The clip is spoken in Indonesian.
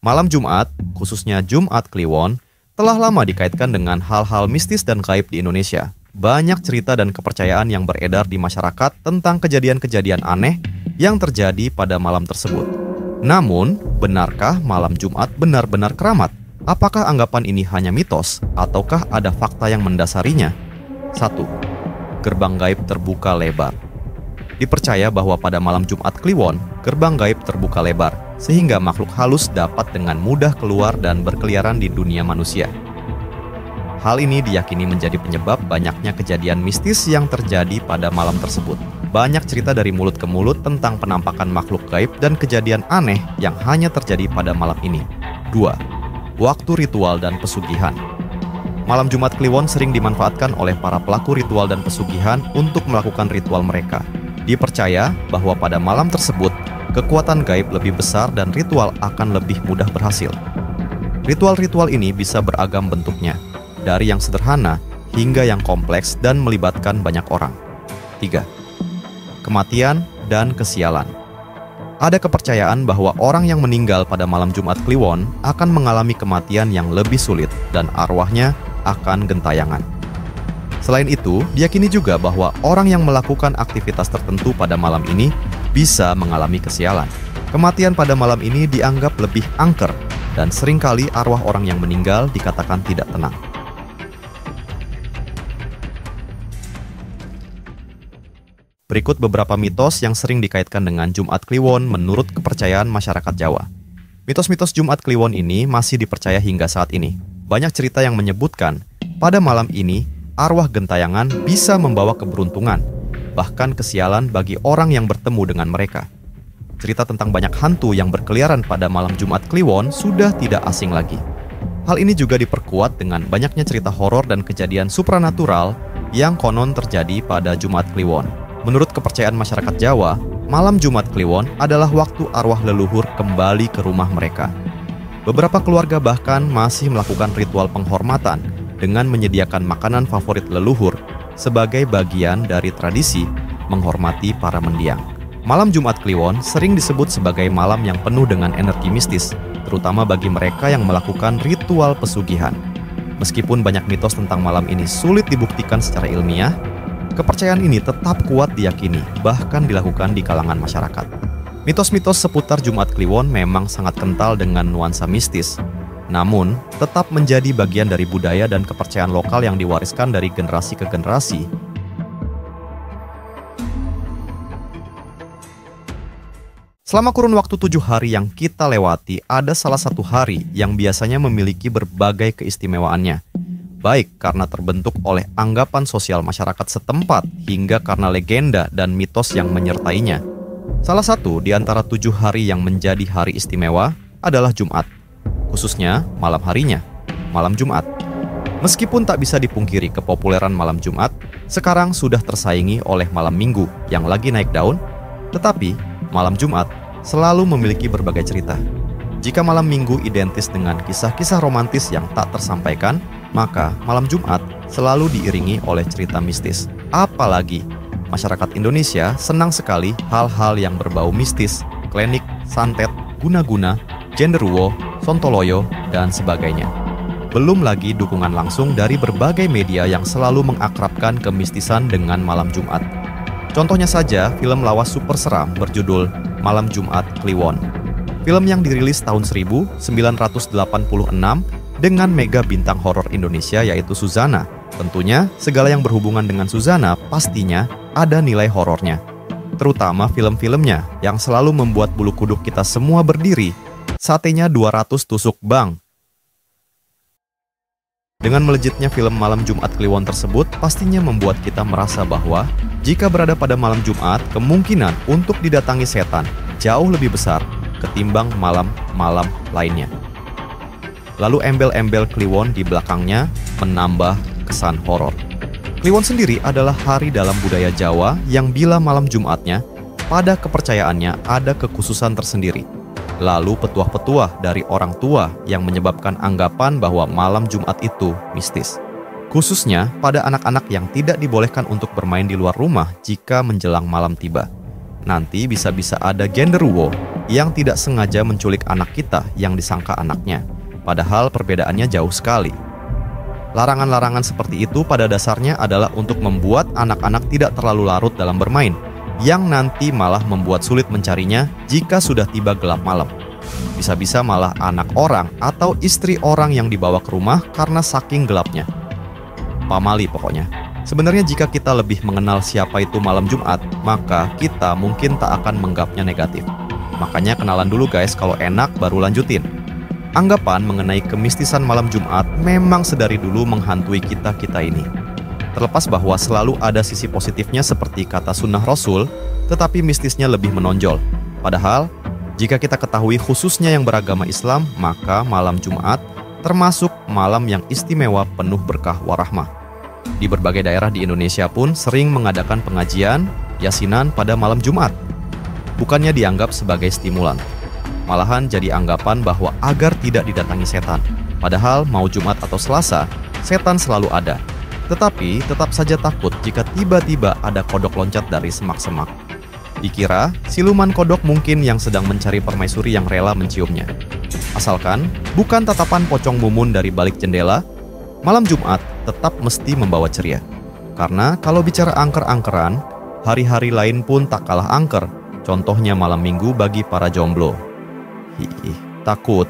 Malam Jumat, khususnya Jumat Kliwon, telah lama dikaitkan dengan hal-hal mistis dan gaib di Indonesia. Banyak cerita dan kepercayaan yang beredar di masyarakat tentang kejadian-kejadian aneh yang terjadi pada malam tersebut. Namun, benarkah malam Jumat benar-benar keramat? Apakah anggapan ini hanya mitos, ataukah ada fakta yang mendasarinya? 1. Gerbang gaib terbuka lebar. Dipercaya bahwa pada malam Jumat Kliwon, gerbang gaib terbuka lebar, sehingga makhluk halus dapat dengan mudah keluar dan berkeliaran di dunia manusia. Hal ini diyakini menjadi penyebab banyaknya kejadian mistis yang terjadi pada malam tersebut. Banyak cerita dari mulut ke mulut tentang penampakan makhluk gaib dan kejadian aneh yang hanya terjadi pada malam ini. 2. Waktu ritual dan pesugihan. Malam Jumat Kliwon sering dimanfaatkan oleh para pelaku ritual dan pesugihan untuk melakukan ritual mereka. Dipercaya bahwa pada malam tersebut, kekuatan gaib lebih besar dan ritual akan lebih mudah berhasil. Ritual-ritual ini bisa beragam bentuknya, dari yang sederhana hingga yang kompleks dan melibatkan banyak orang. 3. Kematian dan kesialan. Ada kepercayaan bahwa orang yang meninggal pada malam Jumat Kliwon akan mengalami kematian yang lebih sulit dan arwahnya akan gentayangan. Selain itu, diyakini juga bahwa orang yang melakukan aktivitas tertentu pada malam ini bisa mengalami kesialan. Kematian pada malam ini dianggap lebih angker dan seringkali arwah orang yang meninggal dikatakan tidak tenang. Berikut beberapa mitos yang sering dikaitkan dengan Jumat Kliwon menurut kepercayaan masyarakat Jawa. Mitos-mitos Jumat Kliwon ini masih dipercaya hingga saat ini. Banyak cerita yang menyebutkan pada malam ini arwah gentayangan bisa membawa keberuntungan, bahkan kesialan bagi orang yang bertemu dengan mereka. Cerita tentang banyak hantu yang berkeliaran pada malam Jumat Kliwon sudah tidak asing lagi. Hal ini juga diperkuat dengan banyaknya cerita horor dan kejadian supranatural yang konon terjadi pada Jumat Kliwon. Menurut kepercayaan masyarakat Jawa, malam Jumat Kliwon adalah waktu arwah leluhur kembali ke rumah mereka. Beberapa keluarga bahkan masih melakukan ritual penghormatan dengan menyediakan makanan favorit leluhur sebagai bagian dari tradisi menghormati para mendiang. Malam Jumat Kliwon sering disebut sebagai malam yang penuh dengan energi mistis, terutama bagi mereka yang melakukan ritual pesugihan. Meskipun banyak mitos tentang malam ini sulit dibuktikan secara ilmiah, kepercayaan ini tetap kuat diyakini, bahkan dilakukan di kalangan masyarakat. Mitos-mitos seputar Jumat Kliwon memang sangat kental dengan nuansa mistis, namun tetap menjadi bagian dari budaya dan kepercayaan lokal yang diwariskan dari generasi ke generasi. Selama kurun waktu 7 hari yang kita lewati, ada salah satu hari yang biasanya memiliki berbagai keistimewaannya, baik karena terbentuk oleh anggapan sosial masyarakat setempat hingga karena legenda dan mitos yang menyertainya. Salah satu di antara 7 hari yang menjadi hari istimewa adalah Jumat, khususnya malam harinya, malam Jumat. Meskipun tak bisa dipungkiri kepopuleran malam Jumat sekarang sudah tersaingi oleh malam Minggu yang lagi naik daun, tetapi malam Jumat selalu memiliki berbagai cerita. Jika malam Minggu identis dengan kisah-kisah romantis yang tak tersampaikan, maka malam Jumat selalu diiringi oleh cerita mistis. Apalagi masyarakat Indonesia senang sekali hal-hal yang berbau mistis, klinik, santet, guna-guna, genderuwo, sontoloyo, dan sebagainya. Belum lagi dukungan langsung dari berbagai media yang selalu mengakrabkan kemistisan dengan malam Jumat. Contohnya saja film lawas super seram berjudul Malam Jumat Kliwon. Film yang dirilis tahun 1986 dengan mega bintang horor Indonesia yaitu Suzana. Tentunya segala yang berhubungan dengan Suzana pastinya ada nilai horornya. Terutama film-filmnya yang selalu membuat bulu kuduk kita semua berdiri. Satenya 200 tusuk bang. Dengan melejitnya film Malam Jumat Kliwon tersebut pastinya membuat kita merasa bahwa jika berada pada malam Jumat, kemungkinan untuk didatangi setan jauh lebih besar ketimbang malam-malam lainnya. Lalu embel-embel Kliwon di belakangnya menambah kesan horor. Kliwon sendiri adalah hari dalam budaya Jawa yang bila malam Jumatnya, pada kepercayaannya ada kekhususan tersendiri. Lalu petuah-petuah dari orang tua yang menyebabkan anggapan bahwa malam Jumat itu mistis. Khususnya pada anak-anak yang tidak dibolehkan untuk bermain di luar rumah jika menjelang malam tiba. Nanti bisa-bisa ada genderuwo yang tidak sengaja menculik anak kita yang disangka anaknya, padahal perbedaannya jauh sekali. Larangan-larangan seperti itu pada dasarnya adalah untuk membuat anak-anak tidak terlalu larut dalam bermain, yang nanti malah membuat sulit mencarinya jika sudah tiba gelap malam. Bisa-bisa malah anak orang atau istri orang yang dibawa ke rumah karena saking gelapnya. Pamali pokoknya. Sebenarnya jika kita lebih mengenal siapa itu malam Jumat, maka kita mungkin tak akan menganggapnya negatif. Makanya kenalan dulu guys, kalau enak baru lanjutin. Anggapan mengenai kemistisan malam Jumat memang sedari dulu menghantui kita-kita ini. Terlepas bahwa selalu ada sisi positifnya seperti kata sunnah Rasul, tetapi mistisnya lebih menonjol. Padahal, jika kita ketahui khususnya yang beragama Islam, maka malam Jumat termasuk malam yang istimewa penuh berkah warahmah. Di berbagai daerah di Indonesia pun sering mengadakan pengajian, yasinan pada malam Jumat. Bukannya dianggap sebagai stimulan, malahan jadi anggapan bahwa agar tidak didatangi setan. Padahal mau Jumat atau Selasa, setan selalu ada. Tetapi tetap saja takut jika tiba-tiba ada kodok loncat dari semak-semak. Dikira siluman kodok mungkin yang sedang mencari permaisuri yang rela menciumnya. Asalkan bukan tatapan pocong mumun dari balik jendela, malam Jumat tetap mesti membawa ceria. Karena kalau bicara angker-angkeran, hari-hari lain pun tak kalah angker. Contohnya malam Minggu bagi para jomblo. Takut